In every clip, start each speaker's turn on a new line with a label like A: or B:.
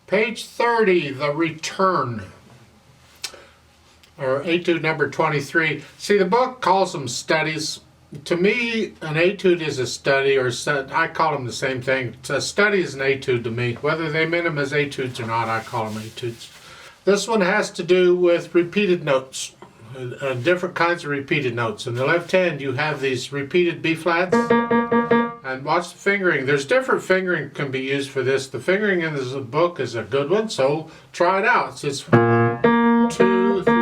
A: Page 30, the return, or etude number 23. See, the book calls them studies. To me, an etude is a study, or I call them the same thing. A study is an etude to me. Whether they meant them as etudes or not, I call them etudes. This one has to do with repeated notes, different kinds of repeated notes. In the left hand, you have these repeated B flats. And watch the fingering. There's different fingering can be used for this. The fingering in this book is a good one, so try it out. It says 1, 2, 3.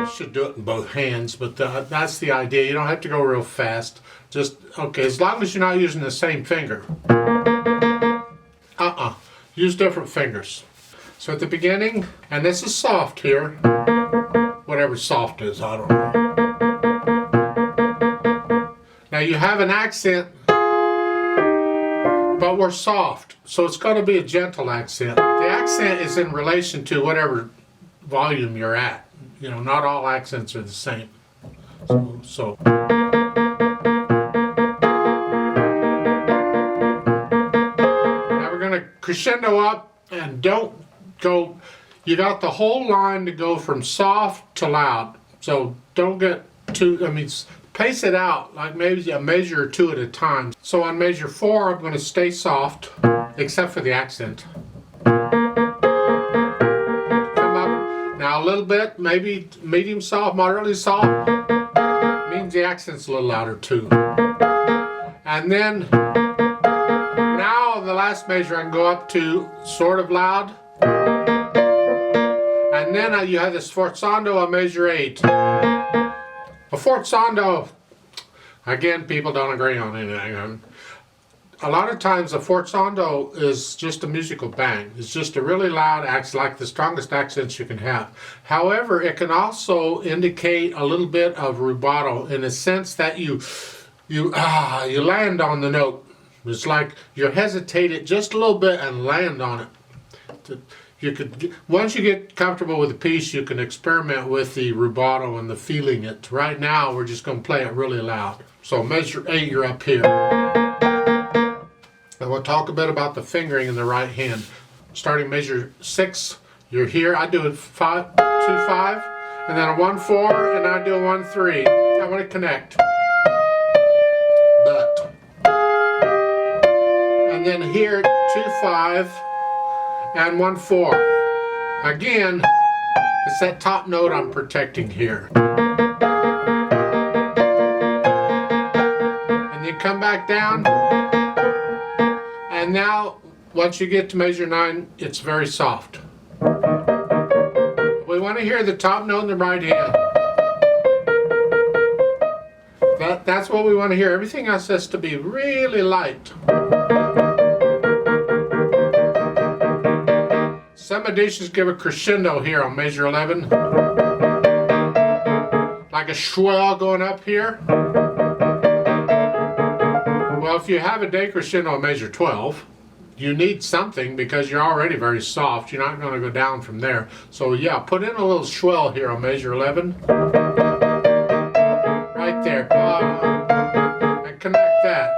A: You should do it in both hands, but that's the idea. You don't have to go real fast. Just, okay, as long as you're not using the same finger. Use different fingers. So at the beginning, and this is soft here. Whatever soft is, I don't know. Now you have an accent, but we're soft, so it's going to be a gentle accent. The accent is in relation to whatever volume you're at. You know, not all accents are the same. So. Now we're going to crescendo up, and don't go. You got the whole line to go from soft to loud. So don't get too, pace it out like maybe a measure or two at a time. So on measure 4, I'm going to stay soft, except for the accent. Come up now a little bit, maybe medium soft, moderately soft. Means the accent's a little louder too. And then, now the last measure I can go up to sort of loud. And then you have this forzando on measure 8. A forzando, again, people don't agree on anything. A lot of times a forzando is just a musical bang. It's just a really loud accent, like the strongest accents you can have. However, it can also indicate a little bit of rubato in the sense that you land on the note. It's like you hesitate it just a little bit and land on it. Once you get comfortable with the piece, you can experiment with the rubato and the feeling it. Right now, we're just going to play it really loud. So measure 8, you're up here. And we'll talk a bit about the fingering in the right hand. Starting measure 6, you're here. I do it 5, 2, 5, and then a 1, 4, and I do a 1, 3. I want to connect. But. And then here, 2, 5. And 1, 4. Again, it's that top note I'm protecting here. And then come back down. And now, once you get to measure 9, it's very soft. We want to hear the top note in the right hand. That's what we want to hear. Everything else has to be really light. Some editions give a crescendo here on measure 11. Like a swell going up here. Well, if you have a decrescendo on measure 12, you need something because you're already very soft. You're not going to go down from there. So yeah, put in a little swell here on measure 11. Right there. And connect that.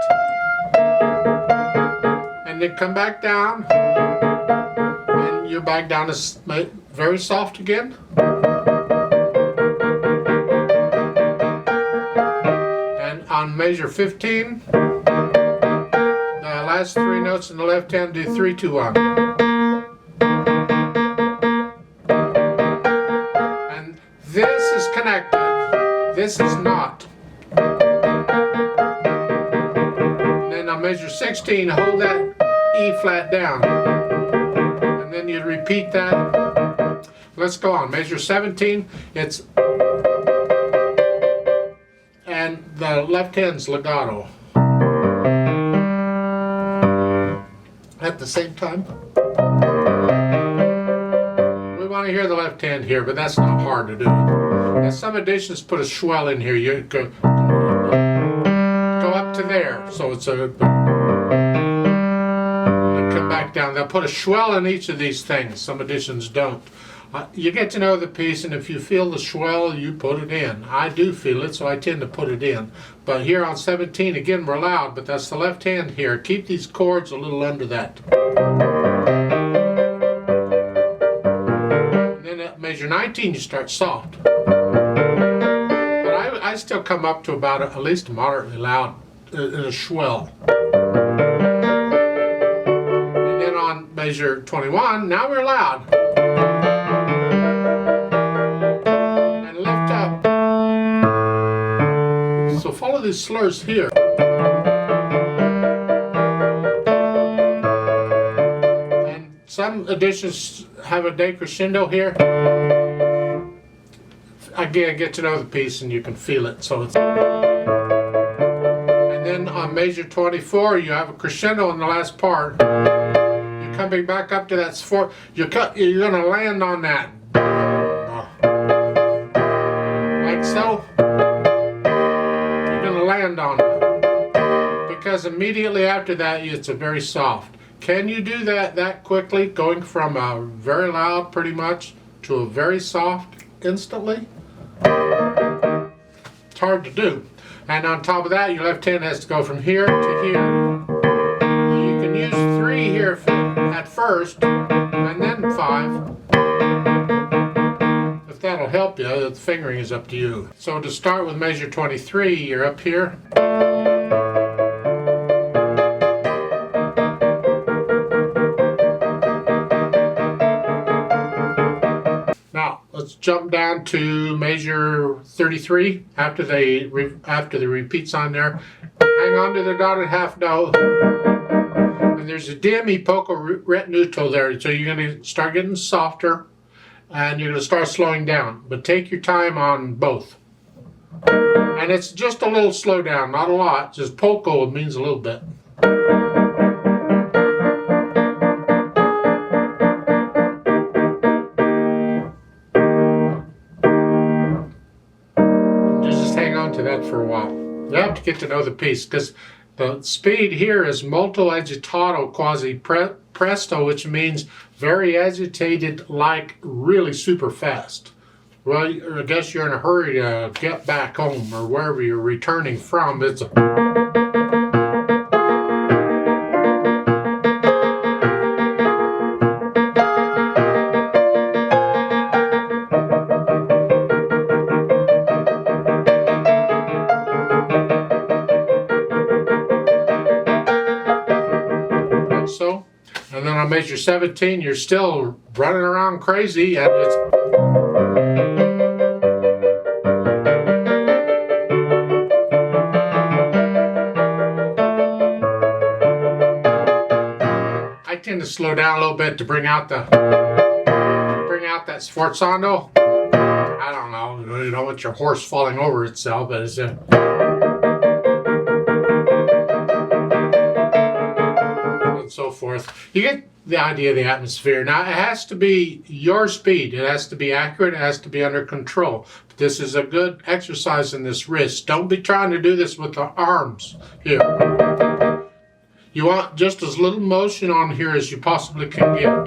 A: And then come back down. You're back down to very soft again. And on measure 15, the last 3 notes in the left hand do 3, 2, 1. And this is connected. This is not. And then on measure 16, hold that E flat down. Then you repeat that. Let's go on. Measure 17. It's and the left hand's legato. At the same time. We want to hear the left hand here, but that's not hard to do. Now some editions put a swell in here. You go up to there, so it's a. Come back down. They'll put a swell in each of these things. Some editions don't. You get to know the piece, and if you feel the swell, you put it in. I do feel it, so I tend to put it in. But here on 17, again, we're loud, but that's the left hand here. Keep these chords a little under that. And then at measure 19, you start soft. But I still come up to about at least moderately loud in a swell. And then on measure 21, now we're loud. So follow these slurs here. And some editions have a decrescendo here. Again, get to know the piece and you can feel it. So it's. And then on measure 24, you have a crescendo in the last part. You're coming back up to that four. You're going to land on that. Like so. Land on it, because immediately after that it's a very soft. Can you do that quickly, going from a very loud pretty much to a very soft instantly? It's hard to do. And on top of that, your left hand has to go from here to here. You can use 3 here at first and then 5. That'll help you. The fingering is up to you. So to start with measure 23, you're up here. Now let's jump down to measure 33 after the repeats on there. Hang on to the dotted half note. And there's a dim, e poco, ret neutral there. So you're going to start getting softer. And you're going to start slowing down, but take your time on both. And it's just a little slow down, not a lot. Just poco means a little bit. Just hang on to that for a while. You have to get to know the piece, because the speed here is molto agitato quasi presto, which means very agitated, like really super fast. Well, I guess you're in a hurry to get back home or wherever you're returning from. It's a so. And then on measure 17, you're still running around crazy, and it's. I tend to slow down a little bit to bring out that sforzando. I don't know, you don't want your horse falling over itself, but it's a. And so forth. You get the idea of the atmosphere. Now it has to be your speed. It has to be accurate. It has to be under control. But this is a good exercise in this wrist. Don't be trying to do this with the arms here. You want just as little motion on here as you possibly can get.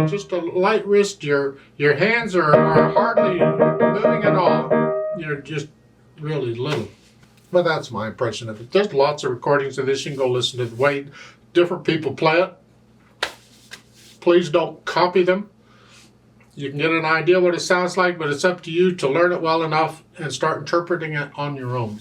A: Just a light wrist. Your hands are hardly moving at all. You're just really little. But that's my impression of it. There's lots of recordings of this. You can go listen to the way different people play it. Please don't copy them. You can get an idea what it sounds like, but it's up to you to learn it well enough and start interpreting it on your own.